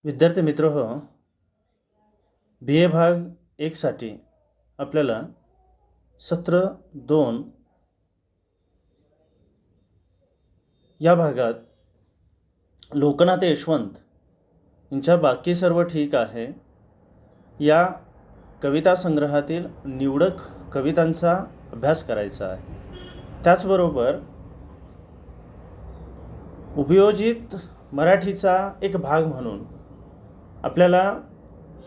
विद्यार्थी मित्र हो, बी ए भाग एकसाठी आपल्याला सत्र 2 या भागात लोकनाथ यशवंत यांच्या बाकी सर्व ठीक आहे या कविता संग्रहातील निवडक कवितांचा अभ्यास करायचा आहे। त्याचबरोबर उपयोजित मराठीचा एक भाग म्हणून आपल्याला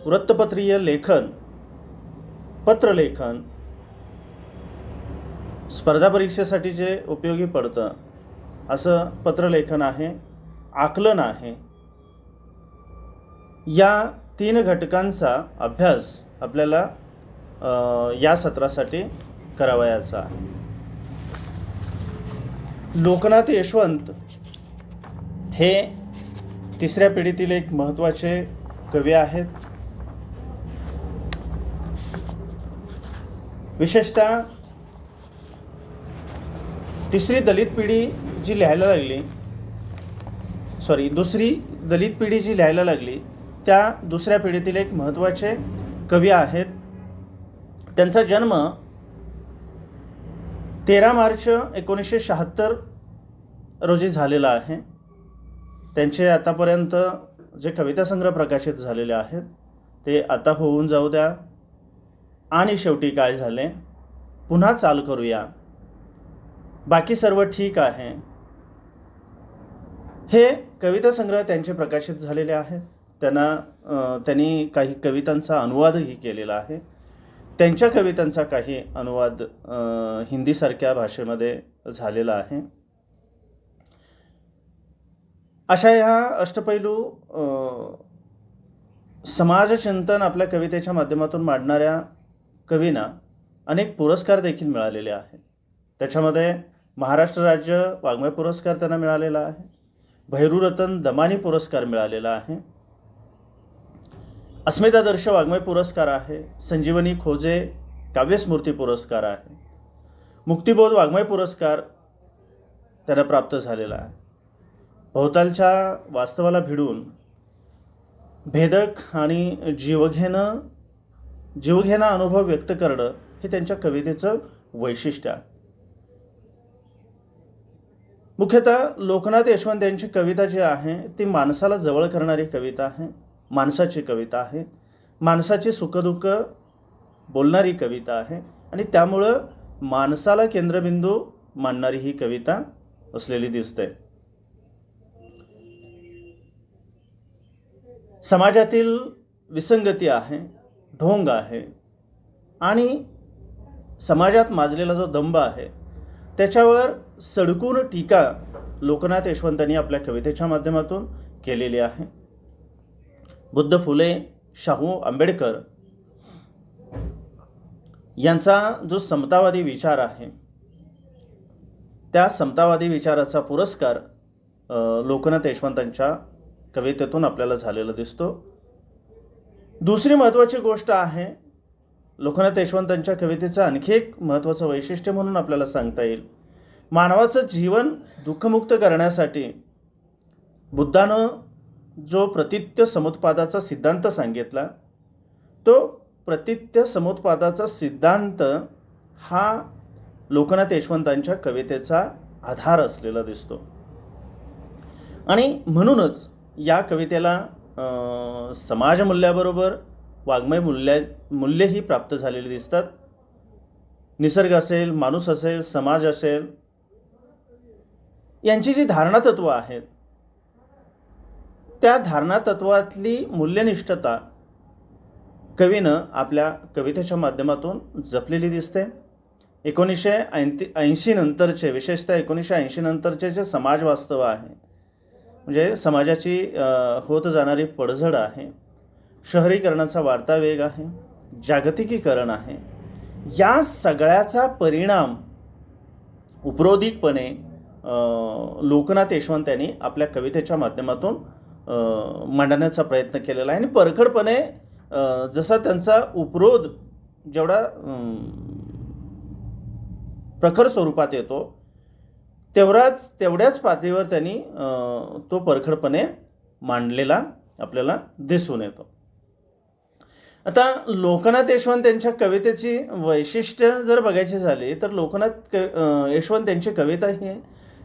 वृत्तपत्रीय लेखन, पत्रलेखन, स्पर्धा परीक्षेसाठी जे उपयोगी पडतं असं पत्रलेखन आहे, आकलन आहे, या 3 घटकांचा अभ्यास आपल्याला या सत्रासाठी करावयाचा आहे। लोकनाथ यशवंत हे 3ऱ्या पिढीतील एक महत्त्वाचे कवी आहेत। विशेषतः दुसरी दलित पिढी जी लिहायला लागली त्या दुसऱ्या पिढीतील एक महत्त्वाचे कवी आहेत। त्यांचा जन्म 13 मार्च 1976 रोजी झालेला आहे। त्यांचे आतापर्यंत जे कविता संग्रह प्रकाशित झालेले आहेत ते आता होऊन जाऊ द्या आणि शेवटी काय झाले, पुन्हा चाल करूया, बाकी सर्व ठीक आहे, हे कविता संग्रह त्यांचे प्रकाशित झालेले आहेत। त्यांनी काही कवितांचा अनुवादही केलेला आहे। त्यांच्या कवितांचा काही अनुवाद हिंदीसारख्या भाषेमध्ये झालेला आहे। अशा ह्या अष्टपैलू समाजचिंतन आपल्या कवितेच्या माध्यमातून मांडणाऱ्या कवींना अनेक पुरस्कार देखील मिळालेले आहेत। त्याच्यामध्ये महाराष्ट्र राज्य वाङ्मय पुरस्कार त्यांना मिळालेला आहे, भैरूरतन दमानी पुरस्कार मिळालेला आहे, अस्मितादर्श वाङ्मय पुरस्कार आहे, संजीवनी खोजे काव्यस्मृती पुरस्कार आहे, मुक्तिबोध वाङ्मय पुरस्कार त्यांना प्राप्त झालेला आहे। भोवतालच्या वास्तवाला भिडून भेदक आणि जीवघेणा अनुभव व्यक्त करणं हे त्यांच्या कवितेचं वैशिष्ट्य आहे। मुख्यतः लोकनाथ यशवंत यांची कविता जी आहे ती माणसाला जवळ करणारी कविता आहे, माणसाची कविता आहे, माणसाची सुखदुःख बोलणारी कविता आहे आणि त्यामुळं माणसाला केंद्रबिंदू मांडणारी ही कविता असलेली दिसते। समाजातील विसंगती आहे, ढोंग आहे आणि समाजात माजलेला जो दंभ आहे त्याच्यावर सडकून टीका लोकनाथ यशवंतांनी आपल्या कवितेच्या माध्यमातून केलेली आहे। बुद्ध, फुले, शाहू, आंबेडकर यांचा जो समतावादी विचार आहे त्या समतावादी विचाराचा पुरस्कार लोकनाथ यशवंतांच्या कवितेतून आपल्याला झालेला दिसतो। दुसरी महत्त्वाची गोष्ट आहे, लोकनाथ यशवंतांच्या कवितेचं आणखी एक महत्त्वाचं वैशिष्ट्य म्हणून आपल्याला सांगता येईल, मानवाचं जीवन दुःखमुक्त करण्यासाठी बुद्धानं जो प्रतित्य समुत्पादाचा सिद्धांत सांगितला तो प्रतित्य समुत्पादाचा सिद्धांत हा लोकनाथ यशवंतांच्या कवितेचा आधार असलेला दिसतो आणि म्हणूनच या कवितेला समाजमूल्याबरोबर वाङ्मय मूल्यही प्राप्त झालेली दिसतात। निसर्ग असेल, माणूस असेल, समाज असेल, यांची जी धारणा तत्व आहेत त्या धारणा तत्वातली मूल्यनिष्ठता कवीनं आपल्या कवितेच्या माध्यमातून जपलेली दिसते। 1980 नंतरचे, विशेषतः 1980 नंतरचे जे समाज वास्तव आहे, म्हणजे समाजाची होत जाणारी पडझड आहे, शहरीकरणाचा वाढता वेग आहे, जागतिकीकरण आहे, या सगळ्याचा परिणाम उपरोधिकपणे लोकनाथ यशवंत यांनी आपल्या कवितेच्या माध्यमातून मांडण्याचा प्रयत्न केलेला आहे आणि परखडपणे जसा त्यांचा उपरोध जेवढा प्रखर स्वरूपात येतो तेवढ्याच पातळीवर त्यांनी तो परखडपणे मांडलेला आपल्याला दिसून येतो. आता लोकनाथ यशवंत यांच्या कवितेची वैशिष्ट्य जर बघायची झाली तर लोकनाथ यशवंत यांची कविता ही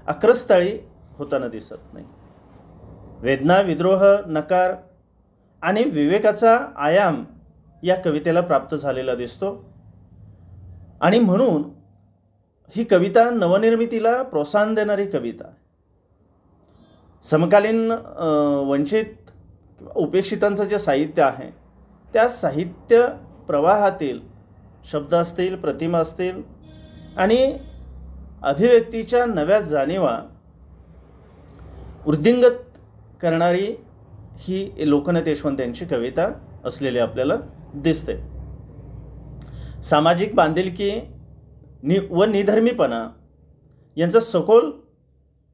आक्रस्ताळी होताना दिसत नाही. वेदना, विद्रोह, नकार आणि विवेकाचा आयाम या कवितेला प्राप्त झालेला दिसतो. आणि म्हणून ही कविता नवनिर्मितीला प्रोत्साहन देणारी कविता आहे. समकालीन वंचित उपेक्षितांचं जे साहित्य आहे त्या साहित्य प्रवाहातील शब्द असतील, प्रतिमा असतील आणि अभिव्यक्तीच्या नव्या जाणीवा वृद्धिंगत करणारी ही लोकनाथ यशवंत यांची कविता असलेली आपल्याला दिसते. सामाजिक बांधिलकी व निधर्मीपणा यांचा सखोल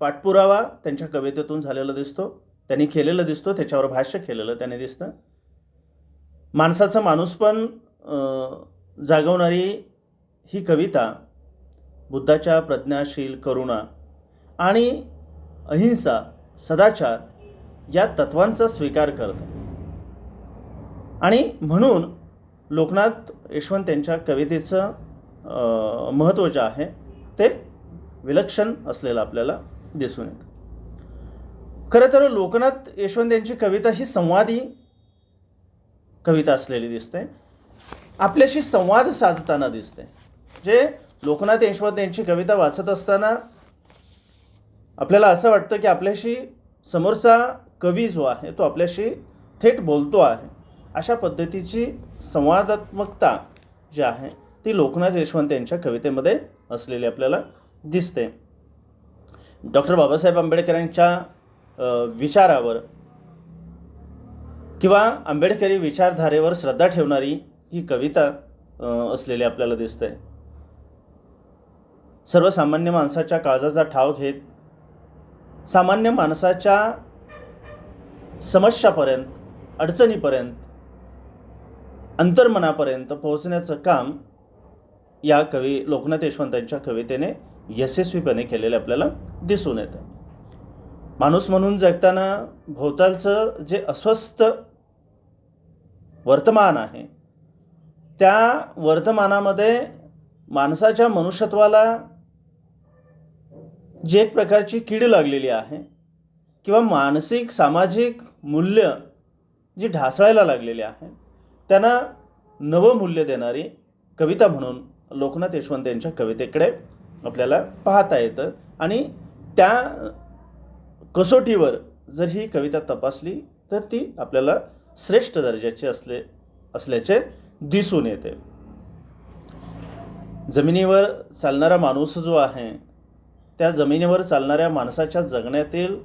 पाठपुरावा त्यांच्या कवितेतून झालेला दिसतो, त्यांनी केलेलं दिसतो, त्याच्यावर भाष्य केलेलं त्याने दिसतं. माणसाचं माणूसपण जागवणारी ही कविता बुद्धाच्या प्रज्ञाशील करुणा आणि अहिंसा, सदाचार या तत्वांचा स्वीकार करते. आणि म्हणून लोकनाथ यशवंत यांच्या कवितेचं महत्त्व जे आहे ते विलक्षण असलेलं आपल्याला दिसून येतं. खरं तर लोकनाथ यशवंत यांची कविता ही संवादी कविता असलेली दिसते, आपल्याशी संवाद साधताना दिसते. जे लोकनाथ यशवंत यांची कविता वाचत असताना आपल्याला असं वाटतं की आपल्याशी समोरचा कवी जो आहे तो आपल्याशी थेट बोलतो आहे. अशा पद्धतीची संवादात्मकता जी आहे ती लोकनाथ यशवंत यांच्या कवितेमध्ये असलेली आपल्याला दिसते. डॉक्टर बाबासाहेब आंबेडकरांच्या विचारावर किंवा आंबेडकरी विचारधारेवर श्रद्धा ठेवणारी ही कविता असलेली आपल्याला दिसते. सर्वसामान्य माणसाच्या काळजाचा ठाव घेत सामान्य माणसाच्या समस्यापर्यंत, अडचणीपर्यंत, अंतर्मनापर्यंत पोहोचण्याचं काम या लोकनाथ यशवंतांच्या कवितेने यशस्वीपणे केलेले आपल्याला दिसून येतं. माणूस म्हणून जगताना भोवतालचं जे अस्वस्थ वर्तमान आहे त्या वर्तमानामध्ये माणसाच्या मनुष्यत्वाला जी एक प्रकारची कीड लागलेली आहे किंवा मानसिक सामाजिक मूल्य जी ढासळायला लागलेली आहे त्यांना नवं मूल्य देणारी कविता म्हणून लोकनाथ यशवंत यांच्या कवितेकडे आपल्याला पाहता येतं. आणि त्या कसोटीवर जर ही कविता तपासली तर ती आपल्याला श्रेष्ठ दर्जाची असल्याचे दिसून येते. जमिनीवर चालणारा माणूस जो आहे त्या जमिनीवर चालणाऱ्या माणसाच्या जगण्यातील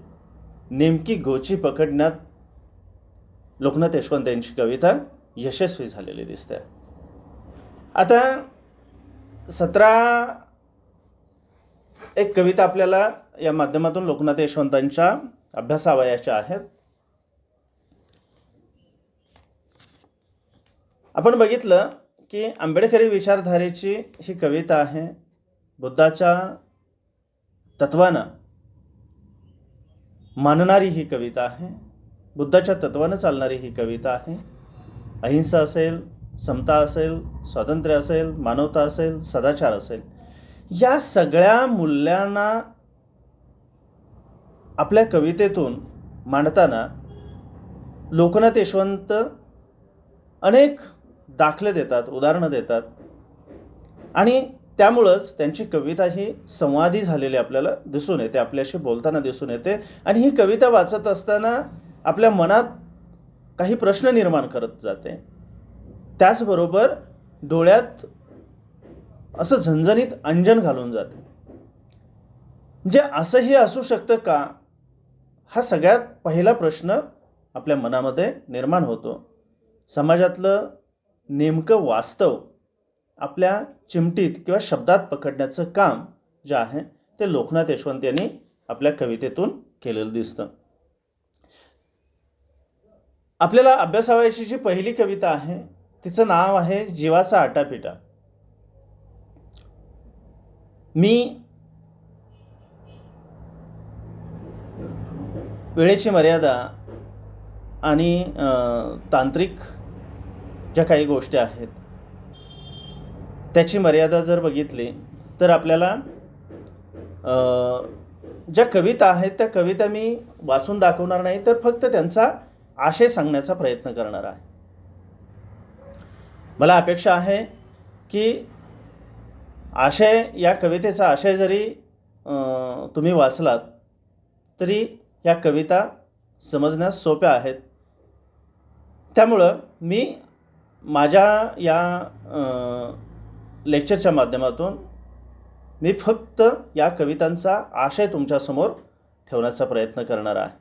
नेमकी गोची पकडण्यात लोकनाथ यशवंत यांची कविता यशस्वी झालेली दिसते. आता 17 एक कविता आपल्याला या माध्यमातून लोकनाथ यशवंतांच्या अभ्यासावयाच्या आहेत. आपण बघितलं की आंबेडकरी विचारधारेची ही कविता आहे. बुद्धाच्या तत्वानं मानणारी ही कविता आहे, बुद्धाच्या तत्वानं चालणारी ही कविता आहे. अहिंसा असेल, समता असेल, स्वातंत्र्य असेल, मानवता असेल, सदाचार असेल, या सगळ्या मूल्यांना आपल्या कवितेतून मांडताना लोकनाथ यशवंत अनेक दाखले देतात, उदाहरणं देतात आणि त्यामुळंच त्यांची कविता ही संवादी झालेली आपल्याला दिसून येते, आपल्याशी बोलताना दिसून येते. आणि ही कविता वाचत असताना आपल्या मनात काही प्रश्न निर्माण करत जाते. त्याचबरोबर डोळ्यात असं झणझणीत अंजन घालून जाते. म्हणजे असंही असू शकतं का, हा सगळ्यात पहिला प्रश्न आपल्या मनामध्ये निर्माण होतो. समाजातलं नेमकं वास्तव आपल्या चिमटीत किंवा शब्दात पकडण्याचं काम जे आहे ते लोकनाथ यशवंत यांनी आपल्या कवितेतून केलेलं दिसतं. आपल्याला अभ्यासावयाची जी पहिली कविता आहे तिचं नाव आहे जीवाचा आटापिटा. मी वेळेची मर्यादा आणि तांत्रिक ज्या काही गोष्टी आहेत त्याची मर्यादा जर बघितली तर आपल्याला ज्या कविता आहेत त्या कविता मी वाचून दाखवणार नाही, तर फक्त त्यांचा आशय सांगण्याचा प्रयत्न करणार आहे. मला अपेक्षा आहे की आशय, या कवितेचा आशय जरी तुम्ही वाचलात तरी या कविता समजण्यास सोप्या आहेत. त्यामुळं मी माझ्या या लेक्चरच्या माध्यमातून मी फक्त या कवितांचा आशय तुमच्यासमोर ठेवण्याचा प्रयत्न करणार आहे.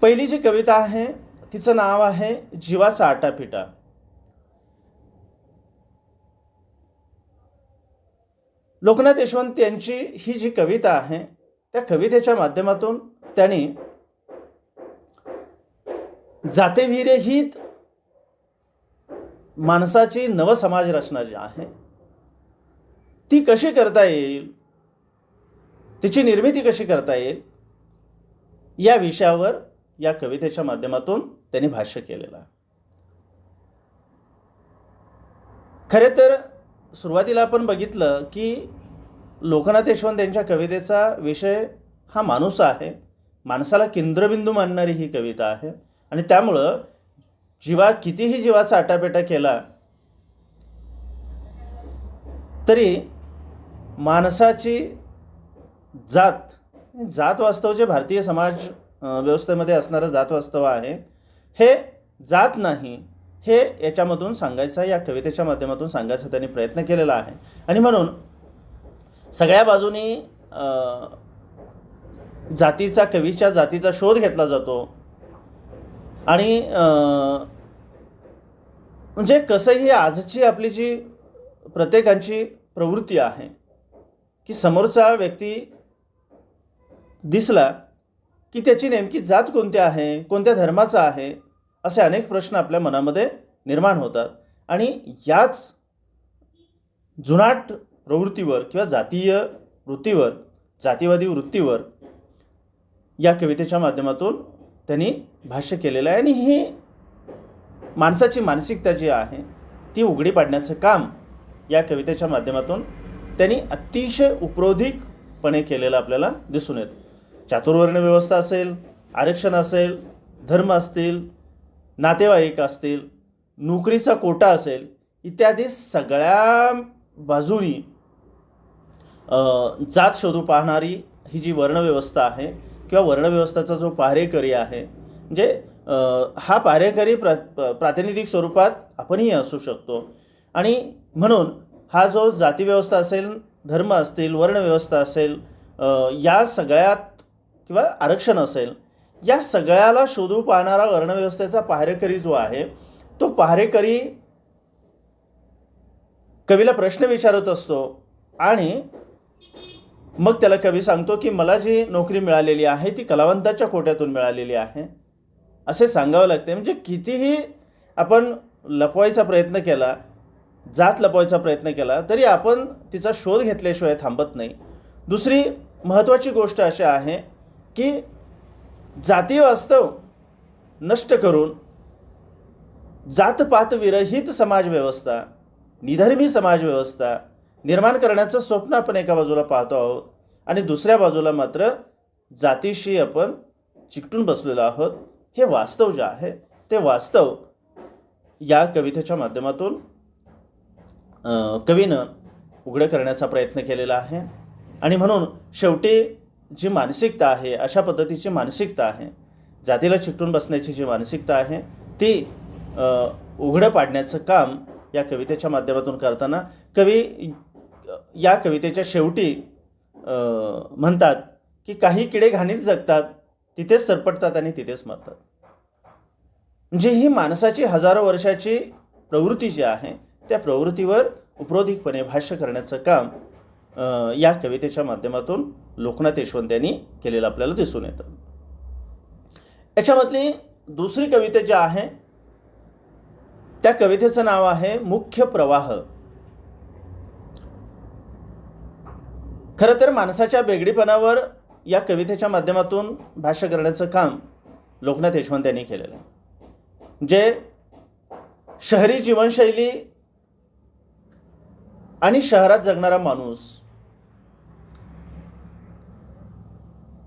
पहिली जी कविता आहे तिचं नाव आहे जीवाचा आटापिटा. लोकनाथ यशवंत यांची ही जी कविता आहे त्या कवितेच्या माध्यमातून त्यांनी जातीविरहित माणसाची नवसमाज रचना जी आहे ती कशी करता येईल, तिची निर्मिती कशी करता येईल, या विषयावर या कवितेच्या माध्यमातून त्यांनी भाष्य केलेलं आहे. खरे तर सुरुवातीला आपण बघितलं की लोकनाथ यशवंत यांच्या कवितेचा विषय हा माणूस आहे. माणसाला केंद्रबिंदू मानणारी ही कविता आहे आणि त्यामुळं कितीही जीवाचा आटापेटा केला तरी माणसाची जात वास्तव जे भारतीय समाज व्यवस्थेमध्ये असणारं जात वास्तव आहे हे जात नाही, हे याच्यामधून सांगायचा, या कवितेच्या माध्यमातून सांगायचा त्यांनी प्रयत्न केलेला आहे. आणि म्हणून सगळ्या बाजूनी कवीच्या जातीचा शोध घेतला जातो. आणि म्हणजे कसंही आजची आपली जी प्रत्येकाची प्रवृत्ती आहे की समोरचा व्यक्ती दिसला की त्याची नेमकी जात कोणती आहे, कोणत्या धर्माचा आहे, असे अनेक प्रश्न आपल्या मनामध्ये निर्माण होतात. आणि याच जुनाट प्रवृत्तीवर किंवा जातीवादी वृत्तीवर या कवितेच्या माध्यमातून त्यांनी भाष्य केलेलं आहे. आणि ही माणसाची मानसिकता जी आहे ती उघडी पाडण्याचं काम या कवितेच्या माध्यमातून त्यांनी अतिशय उपरोधिकपणे केलेलं आपल्याला दिसून येतं. चातुर्वर्ण व्यवस्था असेल, आरक्षण असेल, धर्म असतील, नातेवाईक असतील, नोकरीचा कोटा असेल, इत्यादी सगळ्या बाजूनी जात शोधू पाहणारी ही जी वर्णव्यवस्था आहे किंवा वर्णव्यवस्थेचा जो पहारेकरी आहे, म्हणजे हा पहारेकरी प्रातिनिधिक स्वरूपात आपणही असू शकतो. आणि म्हणून हा जो जातीव्यवस्था असेल, धर्म असतील, वर्णव्यवस्था असेल, या सगळ्यात किंवा आरक्षण असेल, या सगळ्याला शोधू पाहणारा वर्णव्यवस्थेचा पहारेकरी जो आहे तो पहारेकरी कवीला प्रश्न विचारत असतो. आणि मग त्याला कवी सांगतो की मला जी नोकरी मिळालेली आहे ती कलावंताच्या कोट्यातून मिळालेली आहे असे सांगावं लागते. म्हणजे कितीही आपण लपवायचा प्रयत्न केला, जात लपवायचा प्रयत्न केला, तरी आपण तिचा शोध घेतल्याशिवाय थांबत नाही. दुसरी महत्त्वाची गोष्ट अशी आहे की जाती वास्तव नष्ट करून जातपात विरहित समाजव्यवस्था, निधर्मी समाजव्यवस्था निर्माण करण्याचं स्वप्न आपण एका बाजूला पाहतो आहोत आणि दुसऱ्या बाजूला मात्र जातीशी आपण चिकटून बसलेलो आहोत. हे वास्तव जे आहे ते वास्तव या कवितेच्या माध्यमातून कवीनं उघडं करण्याचा प्रयत्न केलेला आहे. आणि म्हणून शेवटी जी मानसिकता आहे, अशा पद्धतीची मानसिकता आहे, जातीला चिकटून बसण्याची जी मानसिकता आहे ती उघडं पाडण्याचं काम या कवितेच्या माध्यमातून करताना कवी या कवितेच्या शेवटी म्हणतात की काही किडे घाणीत जगतात, तिथेच सरपटतात आणि तिथेच मरतात. म्हणजे ही माणसाची हजारो वर्षाची प्रवृत्ती जी आहे त्या प्रवृत्तीवर उपरोधिकपणे भाष्य करण्याचं काम या कवितेच्या माध्यमातून लोकनाथ यशवंत यांनी केलेलं आपल्याला दिसून येतं. याच्यामधली दुसरी कविता जी आहे त्या कवितेचं नाव आहे मुख्य प्रवाह. खरं तर माणसाच्या बेगडीपणावर या कवितेच्या माध्यमातून भाष्य करण्याचं काम लोकनाथ यशवंत यांनी केलेलं आहे. जे शहरी जीवनशैली आणि शहरात जगणारा माणूस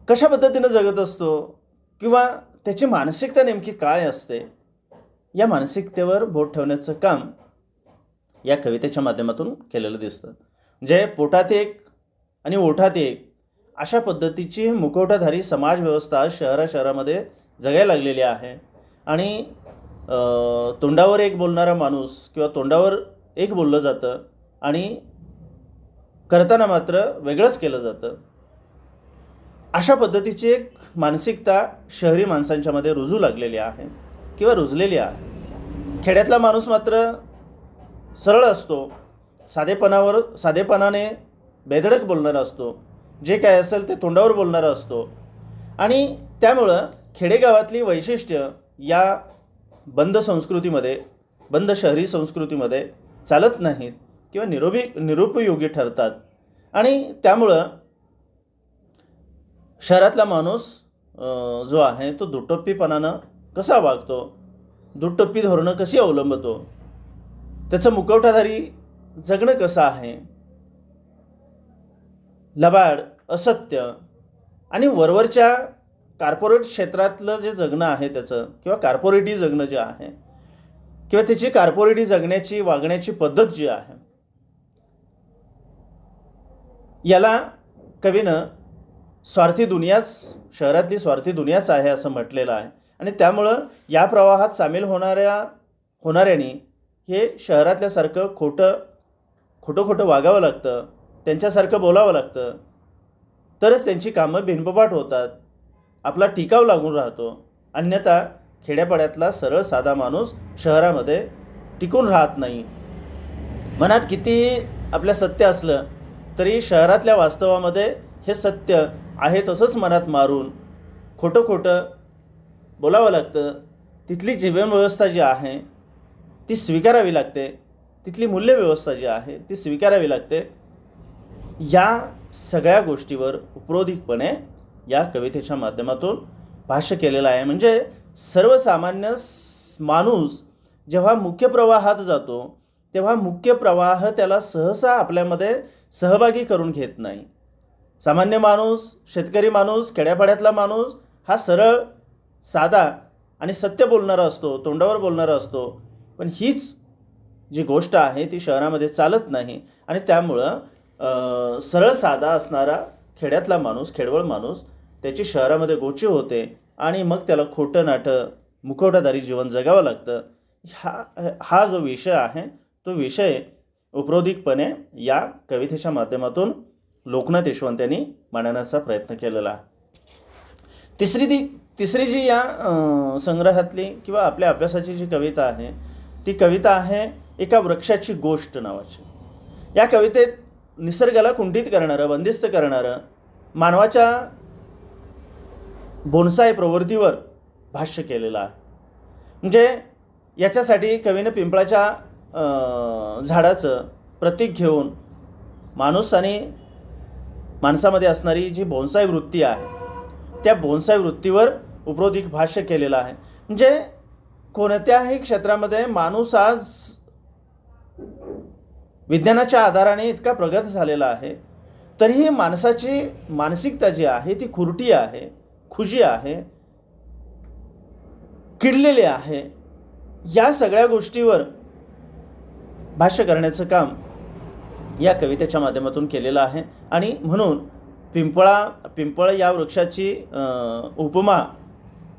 कशा पद्धतीनं जगत असतो किंवा त्याची मानसिकता नेमकी काय असते, या मानसिकतेवर बोट ठेवण्याचं काम या कवितेच्या माध्यमातून केलेलं दिसतं. जे पोटात एक आणि ओठात एक अशा पद्धतीची मुखवटाधारी समाजव्यवस्था शहरामध्ये जगायला लागलेली आहे. आणि तोंडावर एक बोलणारा माणूस किंवा तोंडावर एक बोललं जातं आणि करताना मात्र वेगळंच केलं जातं. अशा पद्धतीची एक मानसिकता शहरी माणसांच्यामध्ये रुजू लागलेली आहे किंवा रुजलेली आहे. खेड्यातला माणूस मात्र सरळ असतो, साधेपणाने बेधडक बोलणारा असतो, जे काय असेल ते तोंडावर बोलणारा असतो. आणि त्यामुळं खेडेगावातली वैशिष्ट्य या बंद संस्कृतीमध्ये, बंद शहरी संस्कृतीमध्ये चालत नाहीत किंवा निरुपयोगी ठरतात. आणि त्यामुळं शहरातला माणूस जो आहे तो दुटप्पीपणानं कसा वागतो, दुटप्पी धोरणं कशी अवलंबतो, त्याचं मुखवटाधारी जगणं कसं आहे, लबाड, असत्य आणि वरवरच्या कार्पोरेट क्षेत्रातलं जे जगणं आहे त्याचं किंवा कार्पोरेटी जगणं जे आहे किंवा त्याची कार्पोरेटी जगण्याची वागण्याची पद्धत जी आहे, याला कवीनं स्वार्थी दुनियाच, शहरातली स्वार्थी दुनियाच आहे असं म्हटलेलं आहे. आणि त्यामुळं या प्रवाहात सामील होणाऱ्यांनी हे शहरातल्यासारखं खोटं वागावं लागतं, त्यांच्यासारखं बोलावं लागतं, तरच त्यांची कामं बिनबबाट होतात, आपला टिकाव लागून राहतो. अन्यथा खेड्यापाड्यातला सरळ साधा माणूस शहरामध्ये टिकून राहत नाही. मनात किती आपल्या सत्य असलं तरी शहरातल्या वास्तवामध्ये हे सत्य आहे तसंच मनात मारून खोटं बोलावं लागतं. तिथली जीवनव्यवस्था जी आहे ती स्वीकारावी लागते, तिथली मूल्यव्यवस्था जी आहे ती स्वीकारावी लागते. या सगळ्या गोष्टीवर उपरोधिकपणे या कवितेच्या माध्यमातून भाष्य केलेलं आहे. म्हणजे सर्वसामान्य माणूस जेव्हा मुख्य प्रवाहात जातो तेव्हा मुख्य प्रवाह त्याला सहसा आपल्यामध्ये सहभागी करून घेत नाही. सामान्य माणूस, शेतकरी माणूस, खेड्यापाड्यातला माणूस हा सरळ, साधा आणि सत्य बोलणारा असतो, तोंडावर बोलणारा असतो. पण हीच जी गोष्ट आहे ती शहरामध्ये चालत नाही. आणि त्यामुळं सरळ साधा असणारा खेड्यातला माणूस, खेडवळ माणूस त्याची शहरामध्ये गोची होते आणि मग त्याला खोटं नाटं, मुखवटाधारी जीवन जगावं लागतं. हा जो विषय आहे तो विषय उपरोधिकपणे या कवितेच्या माध्यमातून लोकनाथ यशवंत यांनी मांडण्याचा प्रयत्न केलेला आहे. तिसरी जी या संग्रहातली किंवा आपल्या अभ्यासाची जी कविता आहे ती कविता आहे एका वृक्षाची गोष्ट नावाची. या कवितेत निसर्गाला कुंठित करणारं, बंदिस्त करणारं, मानवाच्या बोनसाय प्रवृत्तीवर भाष्य केलेलं आहे. म्हणजे याच्यासाठी कवीनं पिंपळाच्या झाडाचं प्रतीक घेऊन माणूस आणि माणसामध्ये असणारी जी बोनसाय वृत्ती आहे त्या बोनसाय वृत्तीवर उपरोधिक भाष्य केलेलं आहे. म्हणजे कोणत्याही क्षेत्रामध्ये माणूस आज विज्ञानाच्या आधाराने इतका प्रगत झालेला आहे तरीही माणसाची मानसिकता जी आहे ती खुरटी आहे, खुजी आहे, किडलेली आहे. या सगळ्या गोष्टीवर भाष्य करण्याचं काम या कवितेच्या माध्यमातून केलेलं आहे. आणि म्हणून पिंपळ या वृक्षाची उपमा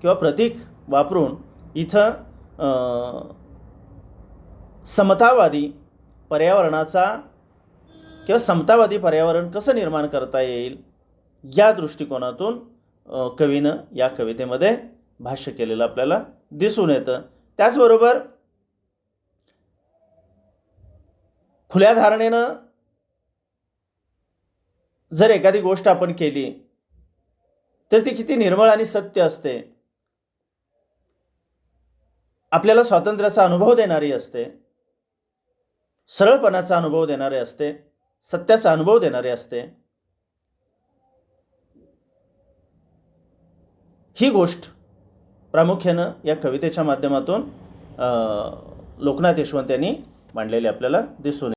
किंवा प्रतीक वापरून इथं समतावादी पर्यावरणाचा किंवा समतावादी पर्यावरण कसं निर्माण करता येईल या दृष्टिकोनातून कवीनं या कवितेमध्ये भाष्य केलेलं आपल्याला दिसून येतं. त्याचबरोबर खुल्या धारणेनं जर एखादी गोष्ट आपण केली तर ती किती निर्मळ आणि सत्य असते, आपल्याला स्वातंत्र्याचा अनुभव देणारी असते, सरळपणाचा अनुभव देणारे असते, सत्याचा अनुभव देणारे असते. ही गोष्ट प्रामुख्यानं या कवितेच्या माध्यमातून लोकनाथ यशवंत यांनी मांडलेले आपल्याला दिसून